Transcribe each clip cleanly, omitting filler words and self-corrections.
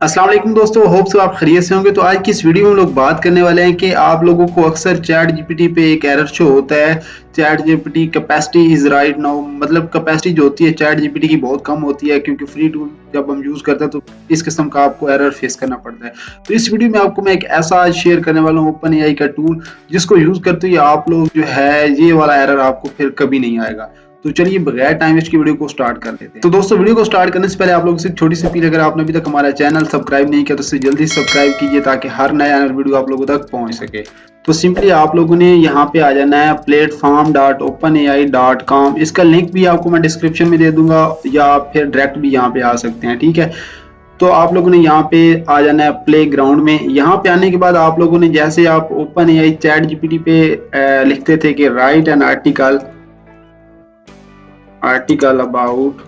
अस्सलाम वालेकुम दोस्तों, होप सो आप खैरियत से होंगे। तो आज की इस वीडियो में हम लोग बात करने वाले हैं कि आप लोगों को अक्सर चैट जीपीटी पे एक एरर शो होता है, chat GPT capacity is right now, मतलब कैपेसिटी जो होती है चैट जीपीटी की बहुत कम होती है, क्योंकि फ्री टूल जब हम यूज करते हैं तो इस किस्म का आपको एरर फेस करना पड़ता है। तो इस वीडियो में आपको मैं एक ऐसा आज शेयर करने वाला हूँ ओपन एआई का टूल, जिसको यूज करते हुए आप लोग जो है ये वाला एरर आपको फिर कभी नहीं आएगा। तो चलिए बगैर टाइम वेस्ट की वीडियो को स्टार्ट कर लेते हैं। तो दोस्तों वीडियो को स्टार्ट करने से पहले आप लोगों से छोटी सी अपील, अगर आपने अभी तक हमारा चैनल सब्सक्राइब नहीं किया तो इसे जल्दी सब्सक्राइब कीजिए ताकि हर नया वीडियो आप लोगों तक पहुंच सके। तो सिंपली आप लोगों ने यहाँ पे आ जाना है platform.openai.com। इसका लिंक भी आपको मैं डिस्क्रिप्शन में दे दूंगा या आप फिर डायरेक्ट भी यहाँ पे आ सकते हैं, ठीक है। तो आप लोगों ने यहाँ पे आ जाना है प्ले ग्राउंड में। यहाँ पे आने के बाद आप लोगों ने जैसे आप ओपन एआई चैट जीपीटी पे लिखते थे कि write an article about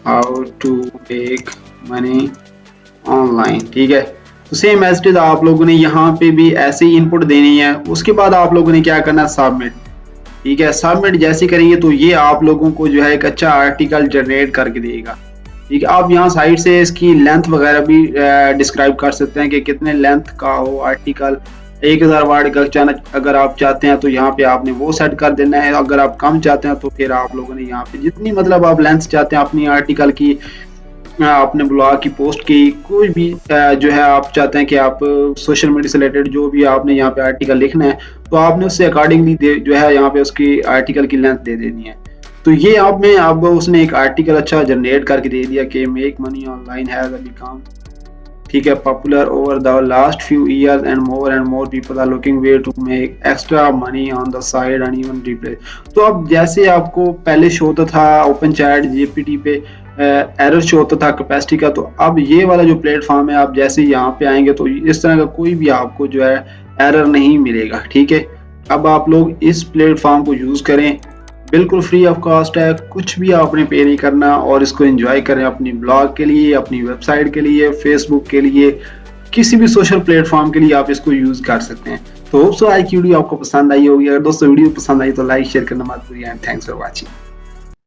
how to make money online, ठीक है। तो सेम एज इट इज आप लोगों ने यहाँ पे भी ऐसे ही इनपुट देनी है। उसके बाद आप लोगों ने क्या करना है, सबमिट, ठीक है। सबमिट जैसे करेंगे तो ये आप लोगों को जो है एक अच्छा आर्टिकल जनरेट करके देगा, ठीक है। आप यहाँ साइड से इसकी लेंथ वगैरह भी डिस्क्राइब कर सकते हैं कि कितने लेंथ का हो आर्टिकल। 1000 वर्ड का अगर आप चाहते हैं तो यहाँ पे आपने वो सेट कर देना है। अगर आप कम चाहते हैं तो फिर आप लोगों ने यहाँ पे जितनी मतलब आप लेंथ चाहते हैं अपनी आर्टिकल की, अपने ब्लॉग की पोस्ट की, कोई भी जो है आप चाहते हैं कि आप सोशल मीडिया से रिलेटेड जो भी आपने यहाँ पे आर्टिकल लिखना है तो आपने उससे अकॉर्डिंगली जो है यहाँ पे उसकी आर्टिकल की लेंथ दे देनी है। तो ये आप में अब उसने एक आर्टिकल अच्छा जनरेट करके दे दिया कि make money online has become, ठीक है, popular over the last few years and more people are looking way to make extra money on the side and even replace. तो अब जैसे आपको पहले शो होता था ओपन चैट जीपीटी पे एरर शो होता था कैपेसिटी का, तो अब ये वाला जो प्लेटफॉर्म है आप जैसे यहाँ पे आएंगे तो इस तरह का कोई भी आपको जो है एरर नहीं मिलेगा, ठीक है। अब आप लोग इस प्लेटफॉर्म को यूज करें, बिल्कुल फ्री ऑफ कॉस्ट है, कुछ भी आपने पे नहीं करना और इसको एंजॉय करें अपनी ब्लॉग के लिए, अपनी वेबसाइट के लिए, फेसबुक के लिए, किसी भी सोशल प्लेटफॉर्म के लिए आप इसको यूज कर सकते हैं। तो होप सो आज की वीडियो आपको पसंद आई होगी। अगर दोस्तों वीडियो पसंद आई तो लाइक शेयर करना मत भूलिए एंड थैंक्स फॉर वॉचिंग।